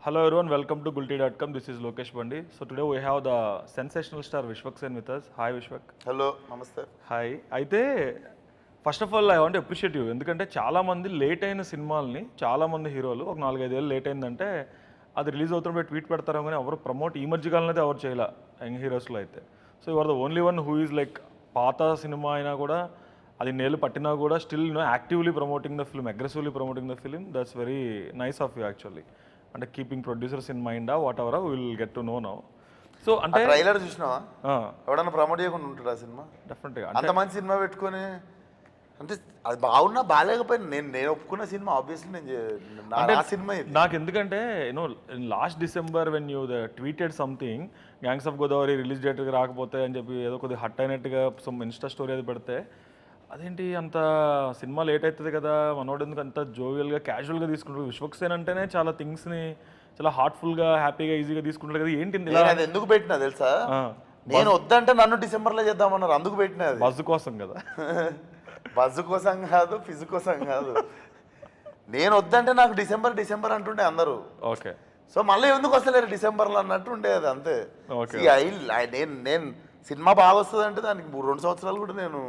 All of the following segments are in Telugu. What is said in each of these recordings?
Hello everyone, welcome to Gulti.com. This is Lokesh Bandi. So today we have the sensational star Vishwak Sen with us. Hi Vishwak. Hello నమస్తే. హాయ్. అయితే first of all I want appreciate you, ఎందుకంటే చాలామంది లేట్ అయిన సినిమాల్ని చాలామంది హీరోలు ఒక 4-5 ఏళ్ళు లేట్ అయిందంటే అది రిలీజ్ అవుతున్నప్పుడు ట్వీట్ పెడతారో కానీ ఎవరు ప్రమోట్ ఈ మధ్య కాలంలో అయితే ఎవరు చేయాల యంగ్ హీరోస్లో అయితే. So your the only one who is like పాత సినిమా అయినా కూడా అది నేలు పట్టినా కూడా still actively promoting the film, aggressively promoting the film. That's very nice of you actually. అంటే keeping producers in mind whatever will get to know now. So అంటే ట్రైలర్ చూసినావా? ఎవడన్నా ప్రమోట్ చేయకుండా ఉంటాడు ఆ సినిమా? డెఫినెట్గా అంత మంచి సినిమా పెట్టుకొని అంటే అది బాగున్నా బాగాలేకపోయినా నేను ఒప్పుకున్న సినిమా ఆబ్వియస్లీ నా సినిమా ఇది. నాకు ఎందుకంటే you know last December when you tweeted something gangs of Godavari release డేట్కి రాకపోతే అని చెప్పి ఏదో కొద్దిగా హట్ అయినట్టుగా సమ్ ఇన్స్టా స్టోరీ అది పెడితే అదేంటి అంత సినిమా లేట్ అవుతుంది కదా మనోడు ఎందుకు అంత జోవియల్గా క్యాజువల్గా తీసుకుంటారు. విశ్వక్ సేన్ అంటేనే చాలా థింగ్స్ని చాలా హార్ట్ఫుల్గా హ్యాపీగా ఈజీగా తీసుకుంటారు కదా, ఏంటి అది ఎందుకు పెట్టినా తెలుసా? నేను వద్దంటే నన్ను డిసెంబర్లో చేద్దామన్నారు, అందుకు పెట్టినా. బజ్ కోసం కదా. బజ్ కోసం కాదు, ఫిజ్ కోసం కాదు. నేను వద్దంటే నాకు డిసెంబర్ అంటుండే అందరూ. ఓకే. సో మళ్ళీ ఎందుకు వస్తలేరు డిసెంబర్లో అన్నట్టు ఉండేది అంతే. నేను సినిమా బాగా వస్తుంది అంటే దానికి 2 సంవత్సరాలు కూడా నేను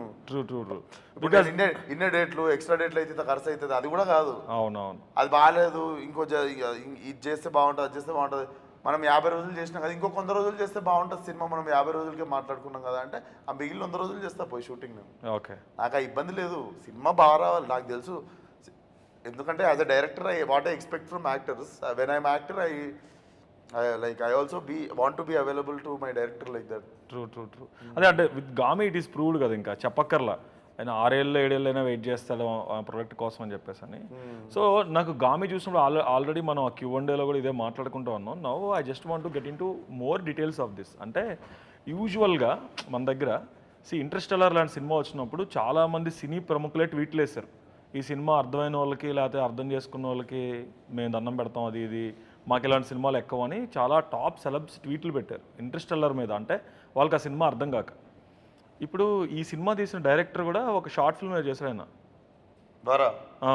బికాస్ ఇన్న డేట్లు ఎక్స్ట్రా డేట్లు అయితే ఖర్చు అవుతుంది, అది కూడా కాదు. అవునవును, అది బాగాలేదు, ఇది చేస్తే బాగుంటుంది, అది చేస్తే బాగుంటుంది. మనం 50 రోజులు చేసినాం కదా, ఇంకో 100 రోజులు చేస్తే బాగుంటుంది సినిమా, మనం 50 రోజులకే మాట్లాడుకున్నాం కదా అంటే ఆ మిగిలిన 100 రోజులు చేస్తా పోయి షూటింగ్ నేను. ఓకే. నాకు ఆ ఇబ్బంది లేదు, సినిమా బాగా రావాలి నాకు తెలుసు. ఎందుకంటే as a director what I expect from actors, when I'm actor I also want to be available to my director like that. True. అదే అంటే with Gaami it is proved కదా, ఇంకా చెప్పక్కర్లా. ఆయన 6-7 అయినా వెయిట్ చేస్తాడు ప్రొడక్ట్ కోసం అని చెప్పేసి అని. సో నాకు గామి చూసినప్పుడు ఆల్రెడీ మనం ఆ Q&Aలో కూడా ఇదే మాట్లాడుకుంటూ ఉన్నాం. Now I just want to get in to more details of this. అంటే యూజువల్గా మన దగ్గర ఇంటర్స్టెల్లార్ లాంటి సినిమా వచ్చినప్పుడు చాలామంది సినీ ప్రముఖులే ట్వీట్లు వేశారు, ఈ సినిమా అర్థమైన వాళ్ళకి లేకపోతే అర్థం చేసుకున్న వాళ్ళకి మేము దండం పెడతాం, అది ఇది మాకు ఇలాంటి సినిమాలు ఎక్కువ అని చాలా టాప్ సెలబ్స్ ట్వీట్లు పెట్టారు ఇంటర్స్టెల్లార్ మీద. అంటే వాళ్ళకి ఆ సినిమా అర్థం కాక. ఇప్పుడు ఈ సినిమా తీసిన డైరెక్టర్ కూడా ఒక షార్ట్ ఫిల్మ్ చేశారు ఆయన,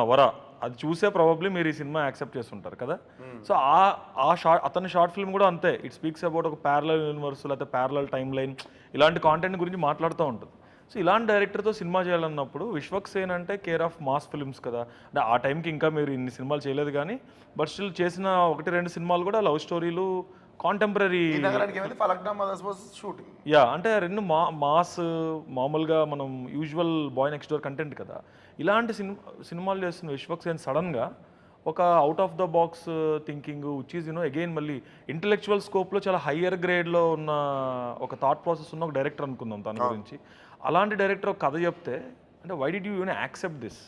వరా. అది చూసే ప్రాబబ్లీ మీరు ఈ సినిమా యాక్సెప్ట్ చేస్తుంటారు కదా. సో అతని షార్ట్ ఫిల్మ్ కూడా అంతే. ఇట్ స్పీక్స్ అబౌట్ ఒక ప్యారలల్ యూనివర్స్ లేకపోతే ప్యారలల్ టైమ్ లైన్, ఇలాంటి కాంటెంట్ గురించి మాట్లాడుతూ ఉంటుంది. సో ఇలాంటి డైరెక్టర్తో సినిమా చేయాలన్నప్పుడు విశ్వక్ సేన్ అంటే కేర్ ఆఫ్ మాస్ ఫిల్మ్స్ కదా. అంటే ఆ టైంకి ఇంకా మీరు ఇన్ని సినిమాలు చేయలేదు కానీ బట్ స్టిల్ చేసిన 1-2 సినిమాలు కూడా లవ్ స్టోరీలు, కాంటెంపరీ. యా, అంటే రెండు మాస్ మామూలుగా మనం usual boy next door content కదా. ఇలాంటి సినిమాలు చేస్తున్న విశ్వక్ సేన్ సడన్గా ఒక out of the box thinking which is again మళ్ళీ ఇంటలెక్చువల్ స్కోప్లో చాలా హయ్యర్ గ్రేడ్లో ఉన్న ఒక థాట్ ప్రాసెస్ ఉన్న ఒక డైరెక్టర్ అనుకుందాం తన గురించి. అలాంటి డైరెక్టర్ ఒక కథ చెప్తే అంటే why did you accept this?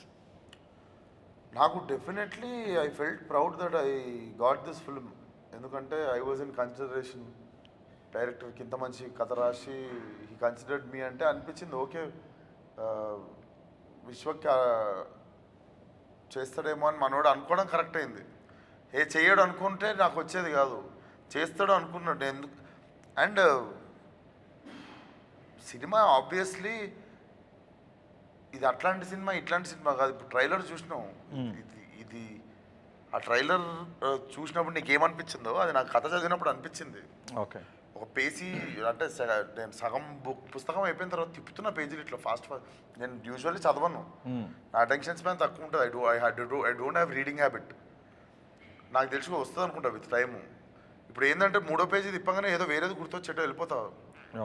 నాకు definitely I felt proud that I got this film. ఎందుకంటే ఐ వాజ్ ఇన్ కన్సిడరేషన్. డైరెక్టర్కి ఇంత మంచి కథ రాసి హీ కన్సిడర్డ్ మీ అంటే అనిపించింది ఓకే విశ్వక్ చేస్తాడేమో అని మనోడు అనుకోవడం కరెక్ట్ అయింది. చేయడు అనుకుంటే నాకు వచ్చేది కాదు, చేస్తాడు అనుకున్నాడు. ఎందుకు అండ్ సినిమా ఆబ్వియస్లీ ఇది అట్లాంటి సినిమా ఇట్లాంటి సినిమా కాదు. ఇప్పుడు ట్రైలర్ చూసినాం, ఇది ఆ ట్రైలర్ చూసినప్పుడు నీకు ఏమనిపించిందో అది నాకు కథ చదివినప్పుడు అనిపించింది. ఓకే, ఒక పేజీ అంటే నేను సగం పుస్తకం అయిపోయిన తర్వాత తిప్పుతున్న పేజీలు ఇట్లా ఫాస్ట్. నేను యూజువల్లీ చదవను, నా అటెన్షన్ స్పాన్ తక్కువ ఉంటుంది. I don't have reading habit. నాకు తెలిసి వస్తుంది అనుకుంటా విత్ టైము. ఇప్పుడు ఏంటంటే 3వ పేజీ తిప్పగానే ఏదో వేరేది గుర్తొచ్చేటో వెళ్ళిపోతావు.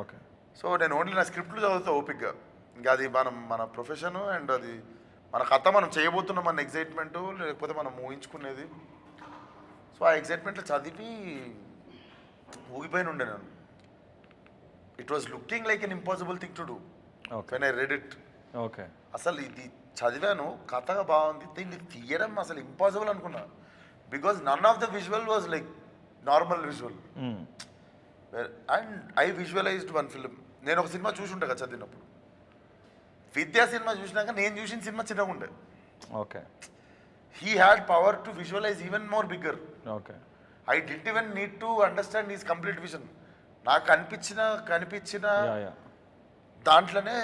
ఓకే. సో నేను ఓన్లీ నా స్క్రిప్ట్లు చదువుతా ఓపిక్గా. ఇంకా అది మన ప్రొఫెషను అండ్ అది మన కథ మనం చేయబోతున్నాం మన ఎగ్జైట్మెంటు, లేకపోతే మనం ఊహించుకునేది. సో ఆ ఎగ్జైట్మెంట్లో చదివి ఊగిపోయిన ఉండే నేను. It was looking like an impossible thing to do when I read it. Okay, అసలు ఇది చదివాను, కథగా బాగుంది, దీన్ని తీయడం అసలు ఇంపాసిబుల్ అనుకున్నా. Because none of the visual was like normal visual. And I visualized one film. నేను ఒక సినిమా చూసి ఉంటా కదా చదివినప్పుడు. విద్యా సినిమా చూసినాక నేను చూసిన సినిమా చిన్నగా ఉండే. Okay. He had power to visualize even more bigger. Okay. I did even need to understand is complete vision. నాకు కనిపించిన దాంట్లోనే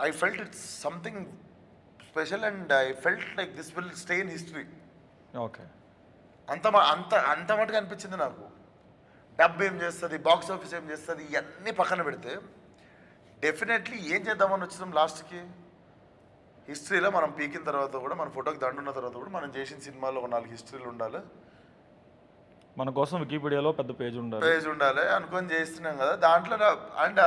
I felt it's something special and I felt like this will stay in history. Okay. అంత మటుకు అనిపించింది నాకు. డబ్ ఏం చేస్తుంది, బాక్స్ ఆఫీస్ ఏం చేస్తుంది, ఇవన్నీ పక్కన పెడితే డెఫినెట్లీ ఏం చేద్దామని వచ్చినాం లాస్ట్కి. హిస్టరీలో మనం పీకిన తర్వాత కూడా, మన ఫోటోకి దండున్న తర్వాత కూడా మనం చేసిన సినిమాలో ఒక 4 హిస్టరీలు ఉండాలి, మన కోసం వికీపీడియాలో పెద్ద పేజ్ ఉండాలి అనుకొని చేస్తున్నాం కదా. దాంట్లో అండ్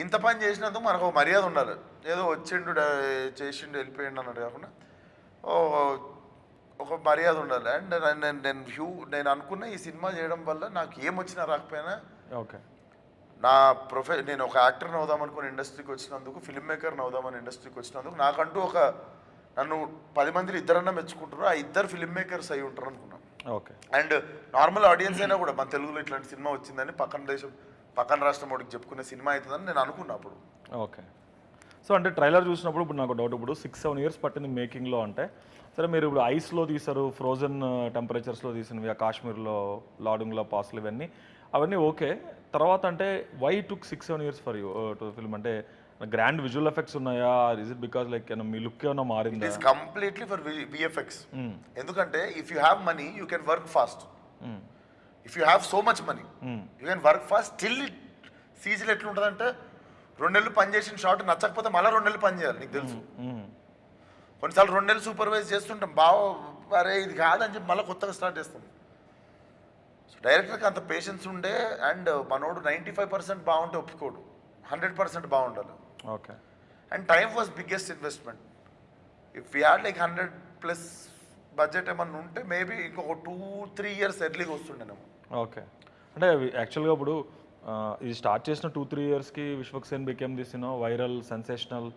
ఇంత పని చేసినందుకు మనకు ఒక మర్యాద ఉండాలి. ఏదో వచ్చిండు చేసిండు వెళ్ళిపోయిండు అన్నట్టు కాకుండా ఒక మర్యాద ఉండాలి. అండ్ నేను అనుకున్న ఈ సినిమా చేయడం వల్ల నాకు ఏమొచ్చినా రాకపోయినా ఓకే, నా నేను ఒక యాక్టర్ని అవుదాం అనుకుని ఇండస్ట్రీకి వచ్చినందుకు, ఫిల్మ్ మేకర్ని అవుదామని ఇండస్ట్రీకి వచ్చినందుకు నాకంటూ నన్ను 10 మందిలో ఇద్దరన్నా మెచ్చుకుంటారు. ఆ ఇద్దరు ఫిల్మ్ మేకర్స్ అయి ఉంటారు అనుకున్నాను. ఓకే. అండ్ నార్మల్ ఆడియన్స్ అయినా కూడా మన తెలుగులో ఇట్లాంటి సినిమా వచ్చిందని పక్కన రాష్ట్రం వాడికి చెప్పుకునే సినిమా అవుతుందని నేను అనుకున్నా అప్పుడు. ఓకే. సో అంటే ట్రైలర్ చూసినప్పుడు ఇప్పుడు నాకు డౌట్, ఇప్పుడు 6-7 ఇయర్స్ పట్టింది మేకింగ్లో అంటే, సరే మీరు ఇప్పుడు ఐస్లో తీశారు, ఫ్రోజన్ టెంపరేచర్స్లో తీసినవి, కాశ్మీర్లో లాడుంగ్లో పాస్లు ఇవన్నీ అవన్నీ ఓకే. తర్వాత అంటే why took 6-7 years for you to film? అంటే గ్రాండ్ విజువల్ ఎఫెక్ట్స్ ఉన్నాయా? ఇస్ ఇట్ బికాస్ లైక్ మీ లుక్ ఏమైనా మారిందా? It is completely for VFX. ఎందుకంటే if you have money you can work fast. If you have so much money you can work fast. Still సీజీలో ఎట్లుంటుందంటే 2 నెలలు పని చేసిన షార్ట్ నచ్చకపోతే మళ్ళీ 2 నెలలు పని చేయాలి. నీకు తెలుసు, కొన్నిసార్లు 2 నెలలు సూపర్వైజ్ చేస్తుంటాం, అరే ఇది కాదని చెప్పి మళ్ళీ కొత్తగా స్టార్ట్ చేస్తాం. సో డైరెక్టర్కి అంత పేషెన్స్ ఉండే, అండ్ మనోడు 95% బాగుంటే ఒప్పుకోడు, 100% బాగుండాలి. Okay. And time was biggest investment. If you had like 100+ budget ఏమన్నా ఉంటే మేబీ ఇంకొక 2-3 ఇయర్స్ ఎర్లీగా వస్తుండేనేమో. ఓకే. అంటే యాక్చువల్గా ఇప్పుడు ఇది స్టార్ట్ చేసిన 2-3 ఇయర్స్కి Vishwak Sen became this viral, sensational,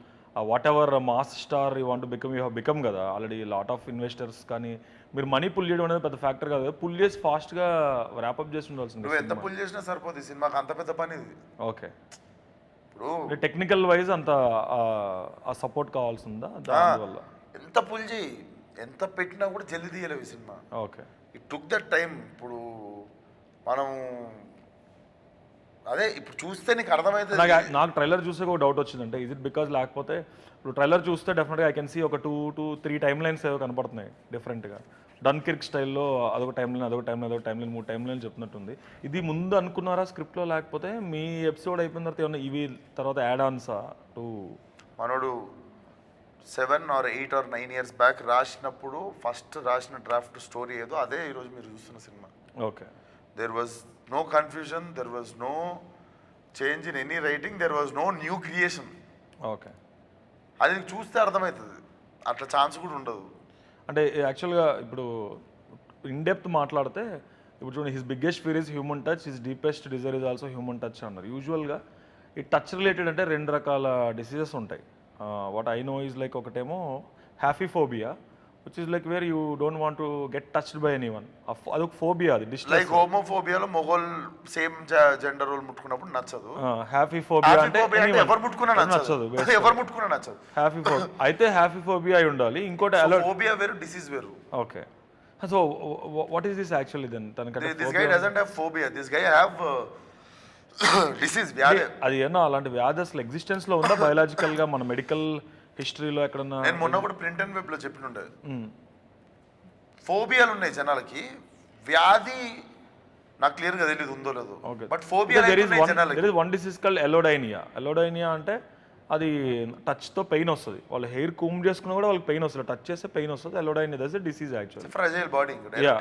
whatever mass star you want become, you have become కదా ఆల్రెడీ. లాట్ ఆఫ్ ఇన్వెస్టర్స్ కానీ మీరు మనీ పుల్ చేయడం అనేది పెద్ద ఫ్యాక్టర్ కాదు, పుల్ చేసి ఫాస్ట్గా ర్యాపప్ చేసి ఉండాల్సింది. నువ్వు ఎంత పుల్ చేసినా సరిపోదు ఈ సినిమాకి, అంత పెద్ద పని ఇది. ఓకే. ఇప్పుడు టెక్నికల్ వైజ్ అంత ఆ సపోర్ట్ కావాల్సిందా? దానివల్ల ఎంత పుల్ చేయి, ఎంత పెట్టినా కూడా జల్దీ తీయలేవు ఈ cinema. Okay. It took that time. ఇప్పుడు మనం అదే ఇప్పుడు చూస్తే నీకు అర్థమవుతుంది. నాకు ట్రైలర్ చూసే ఒక డౌట్ వచ్చిందంటే, ఇజ్ ఇట్ బికాజ్, లేకపోతే ఇప్పుడు ట్రైలర్ చూస్తే డెఫినెట్గా ఐ కెన్ సీ ఒక 2-3 టైమ్ లైన్స్ ఏవో కనపడుతున్నాయి డిఫరెంట్గా. డన్కిర్క్ స్టైల్లో అదొక టైం లైన్, అదొక టైం లైన్, అదొక టైం లైన్, 3 టైం లైన్ చెప్తున్నట్టుంది. ఇది ముందు అనుకున్నారా స్క్రిప్ట్లో, లేకపోతే మీ ఎపిసోడ్ అయిపోయిన తర్వాత ఏమన్నా ఇవి తర్వాత యాడ్ ఆన్సా టు? మనోడు 7 or 8 or 9 years బ్యాక్ రాసినప్పుడు ఫస్ట్ రాసిన డ్రాఫ్ట్ స్టోరీ ఏదో అదే ఈరోజు మీరు చూస్తున్న సినిమా. Okay. There was no confusion, there was no change in any writing, there was no new creation. Okay. అది నీకు చూస్తే అర్థమవుతుంది, అట్లా ఛాన్స్ కూడా ఉండదు. అంటే యాక్చువల్గా ఇప్పుడు ఇన్ డెప్త్ మాట్లాడితే, ఇప్పుడు చూడండి, his biggest fear is human touch, his deepest Dzire is also human touch అన్నారు. యూజువల్గా ఈ టచ్ రిలేటెడ్ అంటే 2 రకాల డిసీజెస్ ఉంటాయి. What I know is like ఒకటేమో haphephobia, which is like where you don't want to get touched by anyone. అదొక ఫోబియా, అది లైక్ హోమోఫోబియాలో మొగోల్ సేమ్ జెండర్ రోల్ ముట్టుకున్నప్పుడు నచ్చదు. హ్యాఫీఫోబియా అంటే ఎవరు ముట్టుకున్నా నచ్చదు, ఎవరు ముట్టుకున్నా నచ్చదు. హ్యాఫీఫోబియా అయితే హ్యాఫీఫోబియా అయి ఉండాలి. ఇంకోటి ఫోబియా వేరు, డిసీజ్ వేరు. Okay. So what is this actually then? This guy doesn't have phobia, this guy have disease, వ్యాధి. అది ఏమన్నా అలాంటి వ్యాధి అసలు ఎగ్జిస్టెన్స్లో ఉందా బయాలజికల్గా, మన మెడికల్ హిస్టరీలో ఎక్కడన్నా? నేను మొన్న కూడా ప్రింట్ అండ్ వెబ్లో చెప్పినుండే, ఫోబియాలు ఉన్నాయి జనాలకి, వ్యాధి నాకు క్లియర్గా తెలియదు ఉందో లేదో, బట్ ఫోబియా జనాలకి. One disease called allodynia. Allodynia అంటే అది టచ్తో పెయిన్ వస్తుంది, వాళ్ళు హెయిర్ కూమ్ చేసుకున్నా కూడా వాళ్ళకి పెయిన్ వస్తుంది, టచ్ చేస్తే పెయిన్ వస్తుంది. Allodynia that's a disease actually. Fragile body,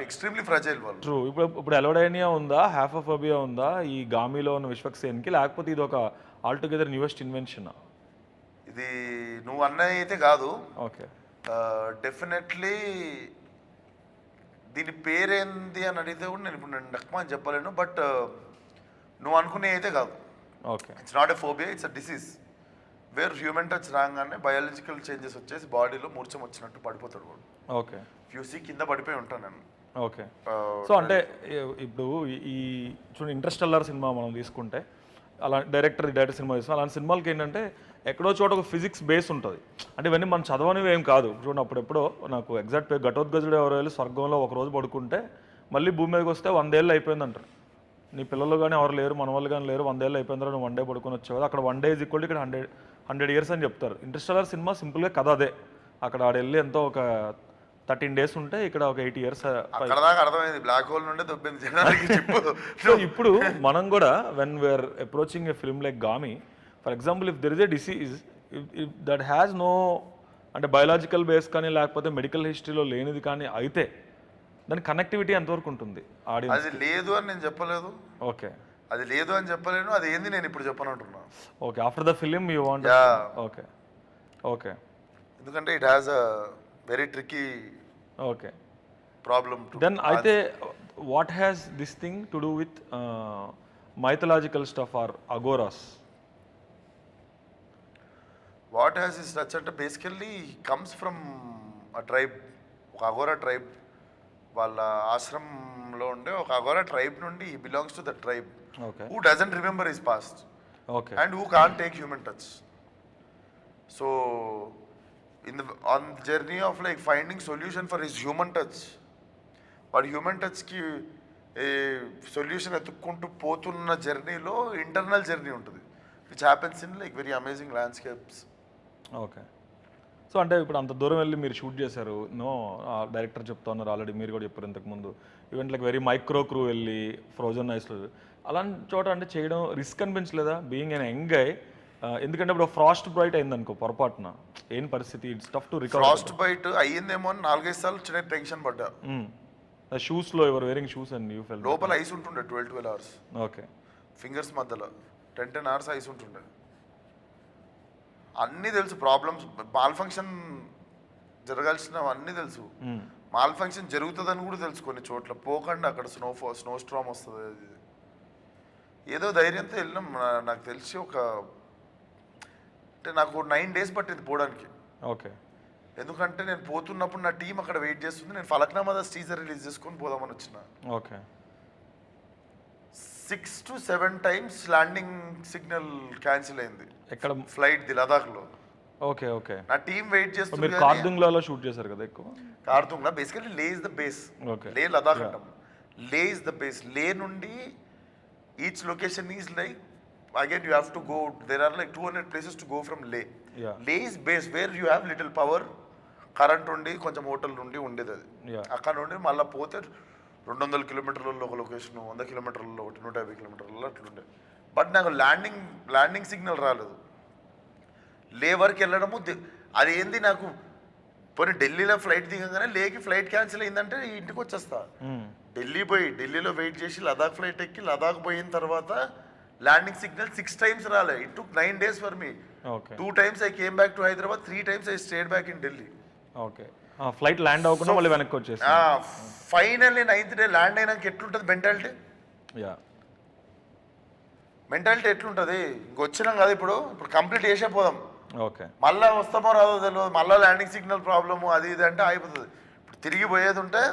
extremely fragile body. True. ఇప్పుడు ఎలోడైనియా ఉందా, హ్యాఫోఫోబియా ఉందా ఈ గామిలో ఉన్న విశ్వక్ సేన్కి, లేకపోతే ఇది ఒక ఆల్టుగెదర్ న్యూయెస్ట్ ఇన్వెన్షన్? ఇది నువ్వు అన్నది అయితే కాదు. ఓకే. డెఫినెట్లీ దీని పేరేంది అని అడిగితే కూడా నేను ఇప్పుడు నక్మా అని చెప్పలేను, బట్ నువ్వు అనుకునే అయితే కాదు. Okay. It's not a phobia, it's a disease where human touch రాగానే బయాలజికల్ చేంజెస్ వచ్చేసి బాడీలో మూర్ఛం వచ్చినట్టు పడిపోతాడు వాడు. ఓకే. ఫ్యూసీ కింద పడిపోయి ఉంటాను నేను. ఓకే. సో అంటే ఇప్పుడు ఈ చూడండి, ఇంటర్స్టెల్లార్ సినిమా మనం తీసుకుంటే, అలా డైరెక్టర్ సినిమా తీసుకుని, అలాంటి సినిమాలకి ఏంటంటే ఎక్కడో చోట ఒక ఫిజిక్స్ బేస్ ఉంటుంది. అంటే ఇవన్నీ మనం చదవనివి ఏం కాదు. చూడండి, అప్పుడెప్పుడో నాకు ఎగ్జాక్ట్ పేరు, ఘటోద్గజుడు ఎవరో వెళ్ళి స్వర్గంలో ఒకరోజు పడుకుంటే మళ్ళీ భూమి మీదకి వస్తే 100 ఏళ్ళు అయిపోయిందంటారు. నీ పిల్లలు కానీ ఎవరు లేరు, మన వాళ్ళు కానీ లేరు, 100 ఏళ్ళు అయిపోయిందా, నువ్వు 1 డే పడుకొని వచ్చావు. అక్కడ 1 డే ఈజ్ ఈక్వల్ ఇక్కడ 100 ఇయర్స్ అని చెప్తారు. ఇంటర్స్టెల్లార్ సినిమా సింపుల్గా కథ అదే. అక్కడ ఆడ వెళ్ళి ఎంతో ఒక 13 days ఉంటే ఇక్కడ ఒక 8 years. అక్కడ దాకా అర్థమైంది, బ్లాక్ హోల్ నుండే దొబ్బింది జనాలకి చెప్పు. సో ఇప్పుడు మనం కూడా when we are approaching a film like Gaami, for example if there is a disease that has no అంటే బయాలజికల్ బేస్ కానీ లేకపోతే మెడికల్ హిస్టరీలో లేనిది కానీ అయితే దాని కనెక్టివిటీ ఎంతవరకు ఉంటుంది ఆడియన్స్? అది లేదు అని నేను చెప్పలేదు, ఓకే, అది లేదు అని చెప్పలేను, అది ఏంది నేను ఇప్పుడు చెప్పనంటున్నా. Okay, after the film you want. Okay okay, ఎందుకంటే it has a very tricky okay. Problem. Then అయితే what has this thing to do with mythological stuff or Aghoras? What has is touch అంటే basically comes from a tribe, ఒక అగోరా ట్రైబ్. వాళ్ళ ఆశ్రమంలో ఉండే ఒక అగోరా ట్రైబ్ నుండి he belongs to the tribe okay who doesn't remember his past okay and who can't take human touch. So on the journey of like finding solution for his human touch, వాడు హ్యూమన్ టచ్కి ఏ సొల్యూషన్ ఎత్తుక్కుంటూ పోతున్న జర్నీలో ఇంటర్నల్ జర్నీ ఉంటుంది, which happens in like very amazing landscapes. Okay. So అంటే ఇప్పుడు అంత దూరం వెళ్ళి మీరు షూట్ చేశారు, నో డైరెక్టర్ చెప్తా ఉన్నారు, ఆల్రెడీ మీరు కూడా చెప్పారు ఇంతకుముందు, event like very micro crew వెళ్ళి ఫ్రోజన్ ఐస్లో అలాంటి చోట అంటే చేయడం రిస్క్ అనిపించలేదా బీయింగ్ ఎన్ యంగ్ గై? ఎందుకంటే ఇప్పుడు ఫ్రాస్ట్ బ్రైట్ అయింది అనుకో పొరపాటున, ఏం పరిస్థితి? It's tough to recover. Frostbite అయ్యిందేమో అని 4-5 సార్లు చిన్న టెన్షన్ పడ్డా. షూస్లో ఎవరు wearing shoes and you fell లోపల ఐస్ ఉంటుండే 12 hours, ఓకే, ఫింగర్స్ మధ్యలో 10 hours ఐస్ ఉంటుండే. అన్నీ తెలుసు ప్రాబ్లమ్స్, మాల్ ఫంక్షన్ జరగాల్సినవి అన్నీ తెలుసు, మాల్ ఫంక్షన్ జరుగుతుందని కూడా తెలుసు. కొన్ని చోట్ల పోకండి, అక్కడ స్నో స్ట్రామ్ వస్తుంది, అది ఏదో ధైర్యంతో వెళ్ళినాం. నాకు తెలిసి ఒక అంటే నాకు 9 days పట్టింది పోవడానికి. ఓకే, ఎందుకంటే నేను పోతున్నప్పుడు నా టీం అక్కడ వెయిట్ చేస్తుంది, నేను ఫలక్నామా టీజర్ రిలీజ్ చేసుకొని పోదామని వచ్చిన. Okay, 6 to 7 times landing signal cancel అయింది ఎక్కడ? ఫ్లైట్ ది లదాఖ్లో. ఓకే ఓకే, నా టీం వెయిట్ చేస్తుంది. మీరు కార్దుంగ్లాలో షూట్ చేశారు కదా ఎక్కువ? Khardung La basically Leh is the base. Okay, Leh Ladakh అంటాం, Leh is the base. Leh నుండి each location is like again you have to go, there are like 200 places to go from Leh. Leh is base where you have little power, current ఉండి కొంచెం హోటల్ నుండి ఉండేది అది. అక్కడ నుండి మళ్ళీ పోతే 200 kilometers ఒక లొకేషన్, 100 kilometers ఒకటి, 150 kilometers అట్లుండే. బట్ నాకు ల్యాండింగ్ సిగ్నల్ రాలేదు. లే వరకు వెళ్ళడము అది ఏంది నాకు, పోనీ ఢిల్లీలో ఫ్లైట్ దిగగానే లేకి ఫ్లైట్ క్యాన్సిల్ అయిందంటే ఇంటికి వచ్చేస్తా. ఢిల్లీ పోయి ఢిల్లీలో వెయిట్ చేసి లదాఖ్ ఫ్లైట్ ఎక్కి లదాఖ్ పోయిన తర్వాత ల్యాండింగ్ సిగ్నల్ 6 times రాలే. It took 9 days for me. 2 times I came back to Hyderabad, 3 times I stayed back in Delhi. Okay, flight land అవ్వకుండా మళ్ళీ వెనక్కి వచ్చేసి ఫైనల్లీ 9th day ల్యాండ్ అయినాక ఎట్లుంటుంది మెంటాలిటీ? మెంటాలిటీ ఎట్లుంటుంది? ఇంకొచ్చినాం కదా, ఇప్పుడు కంప్లీట్ చేసే పోదాం, ఓకే, మళ్ళీ వస్తామో రాదో తెలియదు, మళ్ళీ ల్యాండింగ్ సిగ్నల్ ప్రాబ్లము అది ఇది అంటే అయిపోతుంది. ఇప్పుడు తిరిగి పోయేది ఉంటే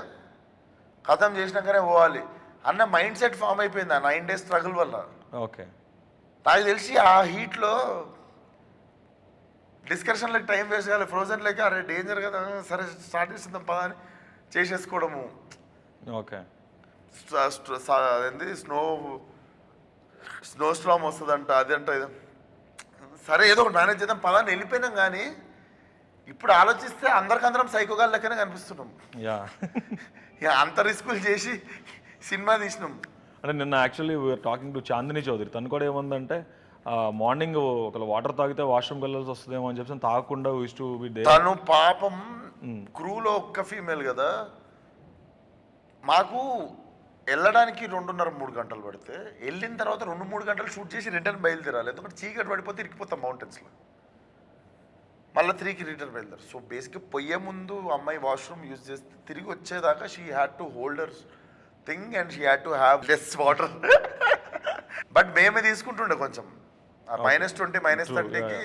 ఖతం చేసినాకనే పోవాలి అన్న మైండ్ సెట్ ఫామ్ అయిపోయింది ఆ 9 days స్ట్రగుల్ వల్ల. ఓకే, నాకు తెలిసి ఆ హీట్లో డిస్కషన్లకు టైం వేస్ట్ కావాలి, ఫ్రోజన్ లేక అరే డేంజర్ కదా, సరే స్టార్ట్ చేస్తుందాం పదా అని చేసేసుకోవడము. ఓకే, ఏంది స్నో స్ట్రామ్ వస్తుందంట, అది అంట ఇది, సరే ఏదో ఒకటి మేనేజ్ చేద్దాం పదా అని వెళ్ళిపోయినాం. కానీ ఇప్పుడు ఆలోచిస్తే అందరికందరం సైకోగాల్ లెక్కనే కనిపిస్తున్నాం. అంత రిస్కులు చేసి సినిమా తీసినాం. అంటే నిన్న actually we're talking to Chandini Chaudhary, తను కూడా ఏముందంటే మార్నింగ్ ఒక వాటర్ తాగితే వాష్రూమ్కి వెళ్ళాల్సి వస్తుందేమో అని చెప్పి తాగకుండా యూస్ టు బి దే. తను పాపం క్రూలో ఒక్క ఫీమేల్ కదా, మాకు వెళ్ళడానికి 2.5-3 గంటలు పడితే వెళ్ళిన తర్వాత 2-3 గంటలు షూట్ చేసి రిటర్న్ బయలుదేరాలి. ఎందుకంటే చీకటి పడిపోతే ఇరికిపోతాం మౌంటైన్స్లో, మళ్ళీ 3కి రిటర్న్ బయలుదేరు. సో బేసిక్గా పోయే ముందు అమ్మాయి వాష్రూమ్ యూజ్ చేస్తే తిరిగి వచ్చేదాకా she had to holder thing and she had to have less water. But మేమే తీసుకుంటుండే కొంచెం -20 -30కి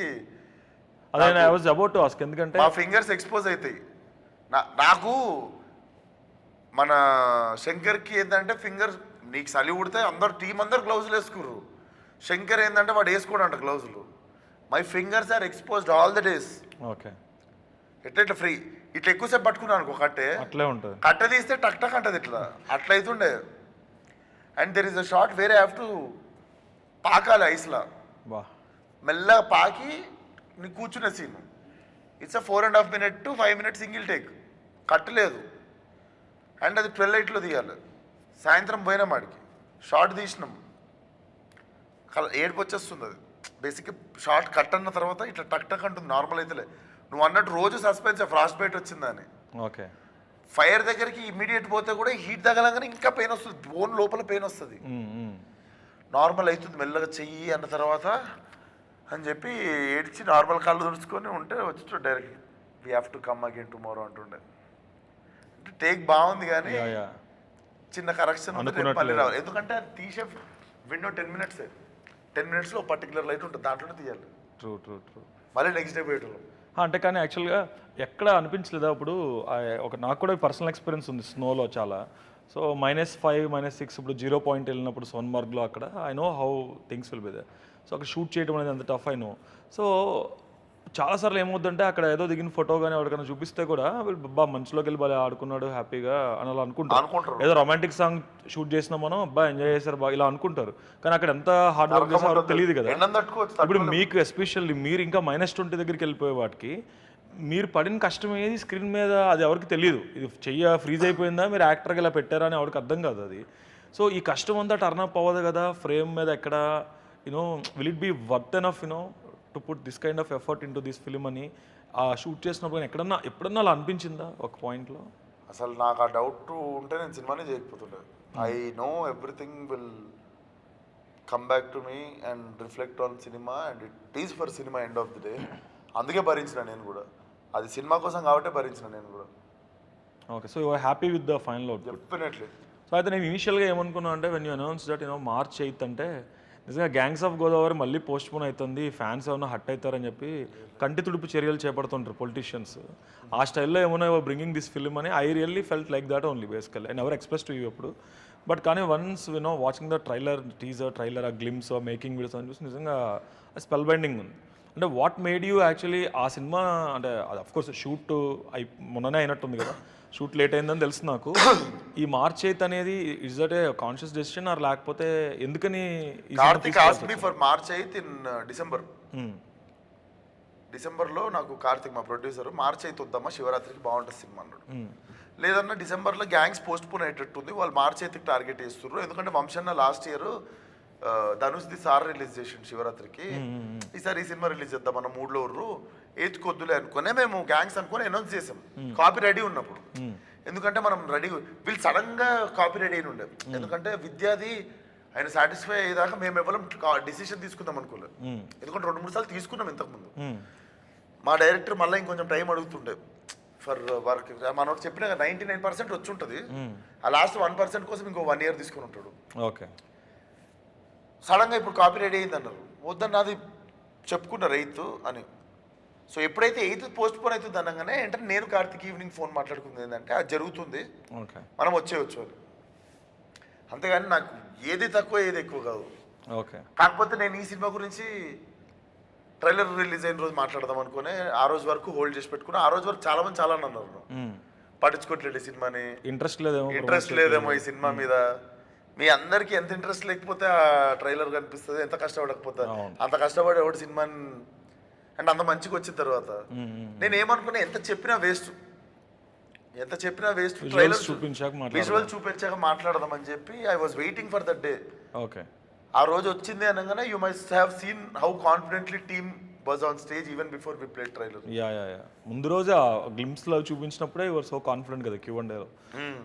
ఎందుకంటే మా ఫింగర్స్ ఎక్స్పోజ్ అవుతాయి. నాకు మన శంకర్కి ఏంటంటే ఫింగర్ నీకు చలి ఉడితే టీం అందరు గ్లౌజులు వేసుకుర్రు, శంకర్ ఏంటంటే వాడు వేసుకోడంట గ్లౌజులు. My fingers are exposed all the days. Okay, ఎట్లా ఫ్రీ ఇట్లా ఎక్కువసేపు పట్టుకున్నాను అనుకో కట్టే, అట్లే ఉంటుంది, కట్ట తీస్తే టక్ టక్ అంటది ఇట్లా, అట్లా అవుతుండే. And there is a short వేరే హ్యావ్ టు పాకాలి ఐస్లా, మెల్లగా పాకి నీ కూర్చునే scene. It's a 4.5 minute to 5 minute single take. కట్టలేదు. అండ్ అది 12:08లో తీయాలి. సాయంత్రం పోయినాం ఆడికి, షార్ట్ తీసినాం, ఏడుపు వచ్చేస్తుంది. అది బేసిక్గా షార్ట్ కట్ అన్న తర్వాత ఇట్లా టక్ టక్ అంటుంది, నార్మల్ అయితేలే. నువ్వు అన్నట్టు రోజు సస్పెన్స్, ఫ్రాస్ట్ బైట్ వచ్చిందని. ఓకే. ఫైర్ దగ్గరికి ఇమ్మీడియట్ పోతే కూడా హీట్ తగలంగానే ఇంకా పెయిన్ వస్తుంది, బోన్ లోపల పెయిన్ వస్తుంది. నార్మల్ అవుతుంది మెల్లగా చెయ్యి అన్న తర్వాత అని చెప్పి ఏడ్చి నార్మల్ కాళ్ళు తుడుచుకొని ఉంటే వచ్చి direct we have to come again tomorrow అంటుండే. అంటే టేక్ బాగుంది కానీ చిన్న కరెక్షన్ మళ్ళీ రావాలి. ఎందుకంటే అది తీసే విండో 10 minutes. 10 minutesలో పర్టికులర్ లైట్ ఉంటుంది, దాంట్లోనే తీయాలి. True true true. మళ్ళీ నెక్స్ట్ డే పోయేటోళ్ళం. అంటే కానీ యాక్చువల్గా ఎక్కడ అనిపించలేదా ఇప్పుడు? ఒక నాకు కూడా పర్సనల్ ఎక్స్పీరియన్స్ ఉంది స్నోలో చాలా. సో -5 -6 ఇప్పుడు 0 point వెళ్ళినప్పుడు సోన్మార్గ్లో అక్కడ I know how things will be they. So అక్కడ షూట్ చేయడం అనేది అంత టఫ్ ఐ నో. సో చాలాసార్లు ఏమవుతుందంటే అక్కడ ఏదో దిగిన ఫోటో కానీ ఎవరికైనా చూపిస్తే కూడా అబ్బా మంచులోకి వెళ్ళి బాగా ఆడుకున్నాడు హ్యాపీగా అని అలా అనుకుంటారు. ఏదో రొమాంటిక్ సాంగ్ షూట్ చేసినా మనం అబ్బా ఎంజాయ్ చేశారు బాగా ఇలా అనుకుంటారు. కానీ అక్కడ ఎంత హార్డ్ వర్క్ చేస్తారో తెలియదు కదా. ఇప్పుడు మీకు ఎస్పెషల్లీ మీరు ఇంకా -20 దగ్గరికి వెళ్ళిపోయే వాటికి మీరు పడిన కష్టం ఏది స్క్రీన్ మీద అది ఎవరికి తెలియదు. ఇది చెయ్య ఫ్రీజ్ అయిపోయిందా, మీరు యాక్టర్గా ఇలా పెట్టారా అని ఎవరికి అర్థం కాదు అది. సో ఈ కష్టం అంతా టర్న్ అప్ అవ్వదు కదా ఫ్రేమ్ మీద ఎక్కడ. You know will it be worth enough you know to put this kind of effort in to this film అని ఆ షూట్ చేసినప్పుడు ఎప్పుడన్నా అలా అనిపించిందా ఒక పాయింట్లో? అసలు నాకు ఆ డౌట్ ఉంటే నేను సినిమానే చేయకపోతుండే. I know everything will come back to me and reflect on cinema and it is for cinema end of the day. అందుకే భరించిన నేను కూడా, అది సినిమా కోసం కాబట్టి భరించిన నేను కూడా. Okay. So you are happy with the final అవుట్పుట్? డెఫినెట్లీ. సో అయితే నేను ఇనిషియల్గా ఏమనుకున్నా అంటే when you announce that March 8th అంటే నిజంగా గ్యాంగ్స్ ఆఫ్ గోదావరి మళ్ళీ పోస్ట్ పోన్ అవుతుంది, ఫ్యాన్స్ ఏమైనా హట్ అవుతారని చెప్పి కంటి తుడుపు చర్యలు చేపడుతుంటారు పొలిటీషియన్స్. ఆ స్టైల్లో ఏమైనా బ్రింగింగ్ దిస్ ఫిల్మ్ అని I really felt like that only basically. I never express to you ఎప్పుడు. బట్ కానీ వన్స్ వాచింగ్ ద ట్రైలర్ ఆ గ్లిమ్స్ మేకింగ్ వీడియోస్ అని చూసి నిజంగా స్పెల్ బైండింగ్ ఉంది. అంటే వాట్ మేడ్ యూ యాక్చువల్లీ ఆ సినిమా అంటే అది అఫ్కోర్స్ షూట్ మొన్ననే అయినట్టుంది కదా, షూట్ లేట్ అయిందని తెలుసు నాకు. ఈ March 8th అనేది is that a conscious decision or లేకపోతే ఎందుకని? Karthik asked me for March 8th ఇన్ డిసెంబర్లో నాకు కార్తిక్ మా ప్రొడ్యూసర్ March 8th వద్దామా శివరాత్రికి బాగుంటుంది సినిమా అన్నాడు. లేదన్నా డిసెంబర్లో గ్యాంగ్స్ పోస్ట్ పోన్ అయ్యేటట్టుంది, వాళ్ళు March 8th టార్గెట్ చేస్తున్నారు. ఎందుకంటే వంశన్న లాస్ట్ ఇయర్ ధనుష్ ది సార్ రిలీజ్ చేసిండు శివరాత్రికి, ఈసారి ఈ సినిమా రిలీజ్ చేద్దాం మన మూడ్లో ఉర్రు 8th కొద్దులే అనుకునే మేము గ్యాంగ్స్ అనుకుని అనౌన్స్ చేసాం కాపీ రెడీ ఉన్నప్పుడు. ఎందుకంటే మనం రెడీ వీళ్ళు సడన్ గా కాపీ రెడీ అయిన ఉండే. ఎందుకంటే విద్యాది ఆయన సాటిస్ఫై అయ్యేదాకా మేము ఎవరు డిసిషన్ తీసుకుందాం అనుకోలేదు. ఎందుకంటే 2-3 సార్లు తీసుకున్నాం ఇంతకుముందు. మా డైరెక్టర్ మళ్ళీ ఇంకొంచెం టైం అడుగుతుండే ఫర్ వర్క్. మనోడు చెప్పిన 99% వచ్చి ఉంటుంది, ఆ లాస్ట్ 1% కోసం ఇంకో 1 year తీసుకుని ఉంటాడు. ఓకే. సడన్గా ఇప్పుడు కాపీ రెడీ అయింది అన్నారు, వద్దన్న అది చెప్పుకున్నారు 8th అని. సో ఎప్పుడైతే 8th పోస్ట్ పోన్ అవుతుంది అనగానే ఏంటంటే నేను కార్తిక్ ఈవినింగ్ ఫోన్ మాట్లాడుకుంది ఏంటంటే అది జరుగుతుంది, మనం వచ్చేయచ్చు అని. అంతేగాని నాకు ఏది తక్కువ ఏది ఎక్కువ కాదు. ఓకే. కాకపోతే నేను ఈ సినిమా గురించి ట్రైలర్ రిలీజ్ అయిన రోజు మాట్లాడదాం అనుకునే ఆ రోజు వరకు హోల్డ్ చేసి పెట్టుకున్నా. ఆ రోజు వరకు చాలా మంది చాలా అన్నారు పట్టించుకోవట్లేదు ఈ సినిమాని, ఇంట్రెస్ట్ లేదేమో ఈ సినిమా మీద. మీ అందరికి ఎంత ఇంట్రెస్ట్ లేకపోతే ఆ ట్రైలర్ కనిపిస్తుంది, ఎంత కష్టపడకపోతే అంత కష్టపడి ఎవడు సినిమాని అండ్ అంత మంచిగా వచ్చిన తర్వాత నేను ఏమనుకున్నా ఎంత చెప్పినా వేస్ట్ ట్రైలర్ విజువల్ చూపించాక మాట్లాడదామని చెప్పి I was waiting for that day. Okay. ఆ రోజు వచ్చింది అనగానే you must have seen how confidently team was on stage even before we played trailer. ముందు రోజు ఆ గ్లిమ్స్ లో చూపించినప్పుడే యువర్ సో కాన్ఫిడెంట్ కదా Q&Aలో.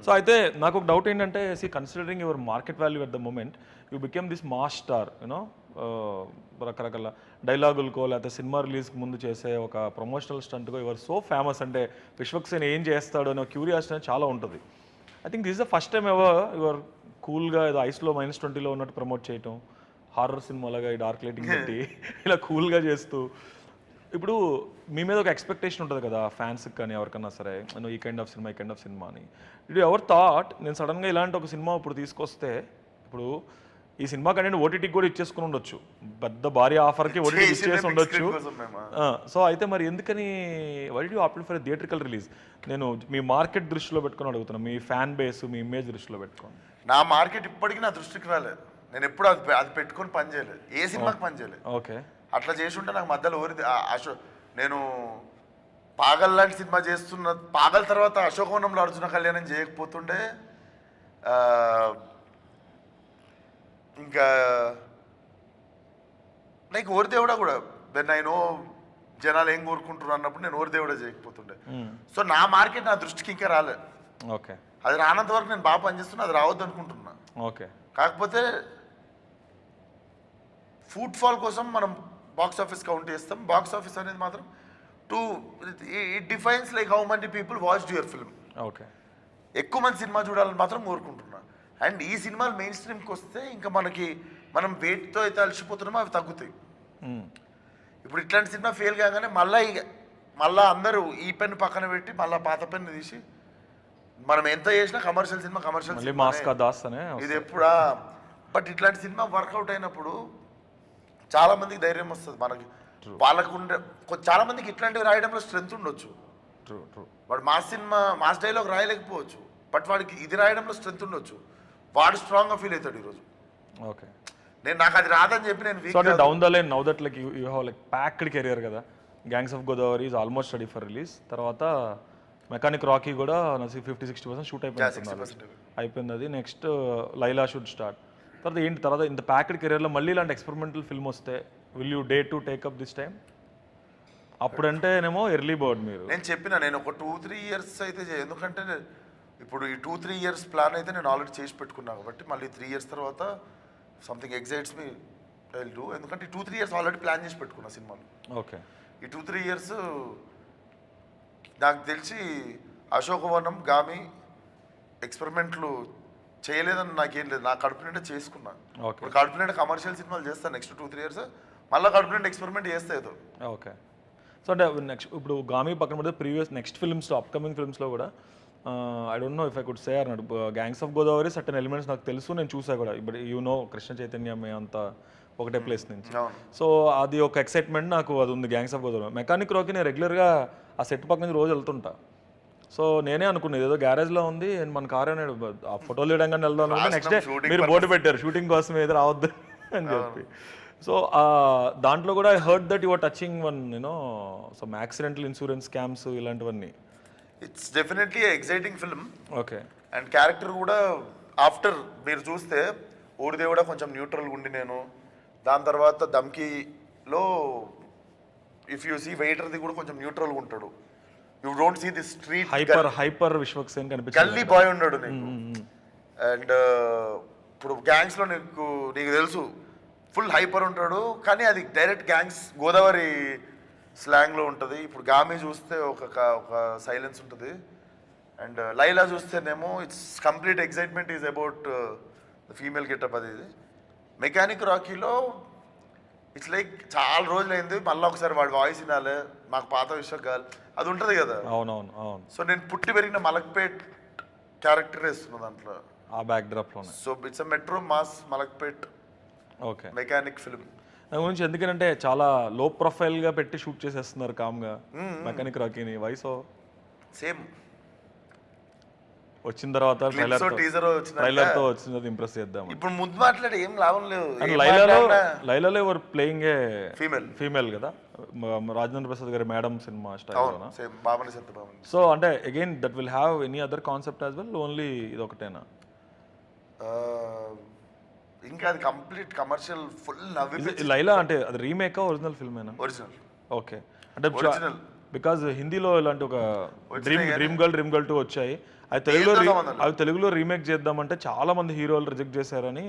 సో అయితే నాకు ఒక డౌట్ ఏంటంటే considering your market value at the moment you became this mass star, రకరకాల డైలాగులకో లేకపోతే సినిమా రిలీజ్కి ముందు చేసే ఒక ప్రమోషనల్ స్టంట్కో యువర్ సో ఫేమస్. అంటే విశ్వక్సేన్ ఏం చేస్తాడు అనే క్యూరియాసిటీ అనేది చాలా ఉంటుంది. I think this the first time your కూల్గా ఏదో ఐస్లో -20లో ఉన్నట్టు ప్రమోట్ చేయటం, హారర్ సినిమాలాగా ఈ డార్క్ లైటింగ్ పెట్టి ఇలా కూల్గా చేస్తూ. ఇప్పుడు మీ మీద ఒక ఎక్స్పెక్టేషన్ ఉంటుంది కదా ఫ్యాన్స్కి కానీ ఎవరికన్నా సరే, ఈ కైండ్ ఆఫ్ సినిమా అని. ఇది ఎవర్ థాట్ నేను సడన్గా ఇలాంటి ఒక సినిమా ఇప్పుడు తీసుకొస్తే ఇప్పుడు ఈ సినిమా కంటే ఓటీటీకి కూడా ఇచ్చేసుకుని ఉండొచ్చు, పెద్ద భారీ ఆఫర్కి ఓటీటీ ఇచ్చేసి ఉండొచ్చు. సో అయితే మరి ఎందుకని why did you opt for theatrical release? నేను మీ మార్కెట్ దృష్టిలో పెట్టుకొని అడుగుతున్నాను, మీ ఫ్యాన్ బేస్ మీ ఇమేజ్ దృష్టిలో పెట్టుకోండి. నా మార్కెట్ ఇప్పటికీ నా దృష్టికి రాలేదు. నేను ఎప్పుడు అది పెట్టుకొని పని చేయలేదు, ఏ సినిమాకి పని చేయలేదు. ఓకే. అట్లా చేసి ఉంటే నాకు మధ్యలో నేను పాగల్ లాంటి సినిమా చేస్తున్న పాగల్ తర్వాత అశోకవనంలో అర్జున కళ్యాణం చేయకపోతుండే ఆ, ఇంకా లైక్ ఓరిదేవుడా కూడా దెన్ ఐ నో జనాలు ఏం కోరుకుంటున్నారు అన్నప్పుడు నేను ఓరిదేవుడా చేయకపోతుండే. సో నా మార్కెట్ నా దృష్టికి ఇంకా రాలే. ఓకే అది రానంత వరకు నేను బాగా పనిచేస్తున్నా, అది రావద్దు అనుకుంటున్నా. ఓకే కాకపోతే ఫుడ్ ఫాల్ కోసం మనం బాక్స్ ఆఫీస్ కౌంట్ చేస్తాం. బాక్స్ ఆఫీస్ అనేది మాత్రం it defines like how many people watched your film. Okay ఎక్కువ మంది సినిమా చూడాలని మాత్రం కోరుకుంటున్నా. అండ్ ఈ సినిమాలు మెయిన్ స్ట్రీమ్కి వస్తే ఇంకా మనం వెయిట్తో అయితే అలసిపోతున్నామో అవి తగ్గుతాయి. ఇప్పుడు ఇట్లాంటి సినిమా ఫెయిల్ కాగానే మళ్ళీ అందరూ ఈ పెన్ను పక్కన పెట్టి మళ్ళీ పాత పెన్ను తీసి మనం ఎంత చేసినా కమర్షియల్ సినిమా మళ్ళీ మాస్ కా దాస్ అనే ఇది ఎప్పుడా. బట్ ఇట్లాంటి సినిమా వర్కౌట్ అయినప్పుడు చాలా మందికి ధైర్యం వస్తుంది. మనకి వాళ్ళకు ఉండే చాలా మందికి ఇట్లాంటివి రాయడంలో స్ట్రెంత్ ఉండొచ్చు. వాడు మాస్ డైలాగ్ రాయలేకపోవచ్చు, బట్ వాడికి ఇది రాయడంలో స్ట్రెంత్ ఉండొచ్చు. వాడు స్ట్రాంగ్గా ఫీల్ అవుతాడు ఈరోజు. ఓకే నాకు అది రాదని చెప్పి నేను సో అంటే down the line now that like you have like packed career కదా. Gangs of Godavari is almost ready for release. తర్వాత మెకానిక్ రాకీ కూడా 50-60% షూట్ అయిపోయింది. అది నెక్స్ట్ లైలా షుడ్ స్టార్ట్. తర్వాత ఇంత ప్యాక్డ్ కెరియర్లో మళ్ళీ ఇలాంటి ఎక్స్పెరిమెంటల్ ఫిల్మ్ వస్తే will you dare to take up this time? అప్పుడంటేనేమో ఎర్లీ బర్డ్ మీరు. నేను ఒక 2-3 ఇయర్స్ అయితే ఎందుకంటే ఇప్పుడు ఈ 2-3 ఇయర్స్ ప్లాన్ అయితే నేను ఆల్రెడీ చేసి పెట్టుకున్నాను కాబట్టి మళ్ళీ 3 ఇయర్స్ తర్వాత something excites me I'll do. ఎందుకంటే ఈ 2-3 ఇయర్స్ ఆల్రెడీ ప్లాన్ చేసి పెట్టుకున్నా సినిమాలు. ఓకే ఈ 2-3 ఇయర్స్ నాకు తెలిసి అశోకవనం గామి ఎక్స్పెరిమెంట్లు చేయలేదని నాకేం లేదు. నా కడుపు నిండా చేసుకున్నా. ఇప్పుడు కడుపు నిండా కమర్షియల్ సినిమాలు చేస్తాను నెక్స్ట్ 2-3 ఇయర్స్. మళ్ళీ కడుపు నిండా ఎక్స్పెరిమెంట్ చేస్తే ఏదో. ఓకే సో అంటే నెక్స్ట్ ఇప్పుడు గామి పక్కన పడితే ప్రీవియస్ నెక్స్ట్ ఫిల్మ్స్లో అప్కమింగ్ ఫిల్మ్స్లో కూడా I don't know if I could say అన్నాడు gangs of Godavari certain elements నాకు తెలుసు, నేను చూసా కూడా. ఇప్పుడు కృష్ణ చైతన్యం అంతా ఒకటే ప్లేస్ నుంచి. సో అది ఒక ఎక్సైట్మెంట్ నాకు అది ఉంది gangs of Godavari. Mechanic Rocky నేను రెగ్యులర్గా ఆ సెట్ పక్క నుంచి రోజు వెళ్తుంటా. సో నేనే అనుకున్నది ఏదో గ్యారేజ్లో ఉంది మన కార్ అనేది ఆ ఫోటోలు వేయడానికి వెళ్దాం. నెక్స్ట్ డే మీరు బోర్డు పెట్టారు షూటింగ్ కోసం ఏదో రావద్దు అని చెప్పి. సో దాంట్లో కూడా I heard that your touching one some accidental insurance scams ఇలాంటివన్నీ. It's definitely exciting film. Okay and character కూడా ఆఫ్టర్ మీరు చూస్తే ఓడిదేవుడా కొంచెం న్యూట్రల్గా ఉండి నేను దాని తర్వాత దమ్కీలో ఇఫ్ యూ సీ వెయిటర్ది కూడా కొంచెం న్యూట్రల్గా ఉంటాడు. You don't see the street hyper Vishwaksen కనిపిస్తుంది. గల్లీ బాయ్ ఉన్నాడు నీకు. అండ్ ఇప్పుడు గ్యాంగ్స్లో నీకు తెలుసు ఫుల్ హైపర్ ఉంటాడు, కానీ అది డైరెక్ట్ గ్యాంగ్స్ గోదావరి స్లాంగ్లో ఉంటుంది. ఇప్పుడు గామి చూస్తే ఒక సైలెన్స్ ఉంటుంది. అండ్ లైలా చూస్తేనేమో it's complete excitement is about the female getup. అది ఇది మెకానిక్ రాకీలో ఇట్స్ లైక్ చాలా రోజులైంది మళ్ళీ ఒకసారి వాడి వాయిస్ వినాలి, మాకు పాత విషయం కాదు అది ఉంటుంది కదా. అవునవును. సో నేను పుట్టి పెరిగిన మలక్పేట్ క్యారెక్టర్ వేస్తున్నా దాంట్లో ఆ బ్యాక్ డ్రాప్లోనే. So it's a metro mass Malakpet okay mechanic film. దాని గురించి ఎందుకంటే చాలా లో ప్రొఫైల్గా పెట్టి షూట్ చేసేస్తున్నారు కామ్గా మెకానిక్ రాకీని. వయసు సేమ్ వచ్చిన తర్వాత ట్రైలర్తో వచ్చింది ఇంప్రెస్ చేద్దాం. ఇప్పుడు ముందు మాట్లాడే ఏం లాభం లేదు. లైలాలో ఎవరు ప్లేయింగ్ ఏ ఫీమేల్ ఫీమేల్ కదా, రాజేంద్ర ప్రసాద్ గారి మేడం సినిమా స్టైల్. సత్యభామని. సో అంటే again that will have any other concept as well, only ఇది ఒకటేనా? ఇంకా అది కంప్లీట్ కమర్షియల్ ఫుల్ నవ్వి. లైలా అంటే అది రీమేకా ఒరిజినల్ ఫిల్మేనా? ఒరిజినల్. ఓకే అంటే ఒరిజినల్ బికాజ్ హిందీలో ఇలాంటి ఒక డ్రీమ్ గర్ల్ 2 వచ్చాయి. అవి తెలుగులో రీమేక్ చేద్దామంటే చాలా మంది హీరోలు రిజెక్ట్ చేశారని.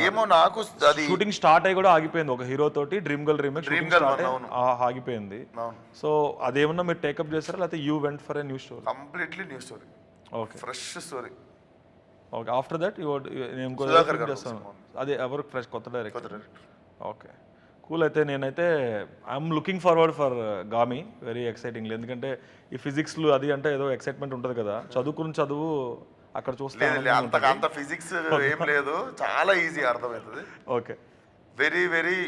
ఏమో నాకు అది షూటింగ్ స్టార్ట్ అయ్యి కూడా ఆగిపోయింది. ఒక హీరో తోటి డ్రీమ్ గర్ల్ రీమేక్ ఆగిపోయింది. సో అదేమన్నా మీరు టేకప్ చేస్తారా లేకపోతే you went for a new story? Completely new story. Okay fresh story. Okay after that నేను చేస్తాను అదే ఎవరు ఫ్రెష్ కొత్త డైరెక్టర్. Okay cool. అయితే నేనైతే I'm looking forward for Gaami very excitingly. ఎందుకంటే ఈ ఫిజిక్స్లు అది అంటే ఏదో ఎక్సైట్మెంట్ ఉంటుంది కదా, చదువు అక్కడ చూస్తే అంత ఫిజిక్స్ ఏం లేదు, చాలా ఈజీ అర్థమవుతుంది. Okay very very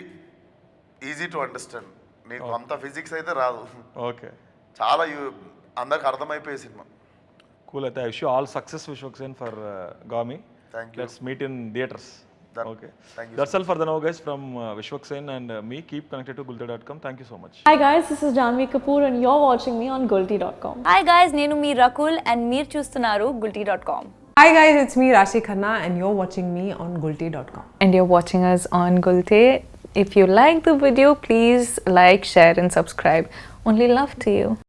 easy to understand. నీకు అంత ఫిజిక్స్ అయితే రాదు. ఓకే చాలా అందరికి అర్థమైపోయే సినిమా. కూల్. అయితే I wish you all success Vishwaksen for Gaami. Thank you. Let's meet in theatres. Okay. Thank you. That's all for the now, guys. From Vishwak Sen and me. Keep connected to Gulti.com. Thank you so much. Hi guys, this is Janvi Kapoor and you're watching me on Gulti.com. Hi guys నేను మీ రకుల్ అండ్ మీరు చూస్తున్నారు guilty.com. Hi guys, it's me Rashi Khanna and you're watching me on Gulti.com. And you're watching us on Gulte. If you like the video, please like, share and subscribe. Only love to you.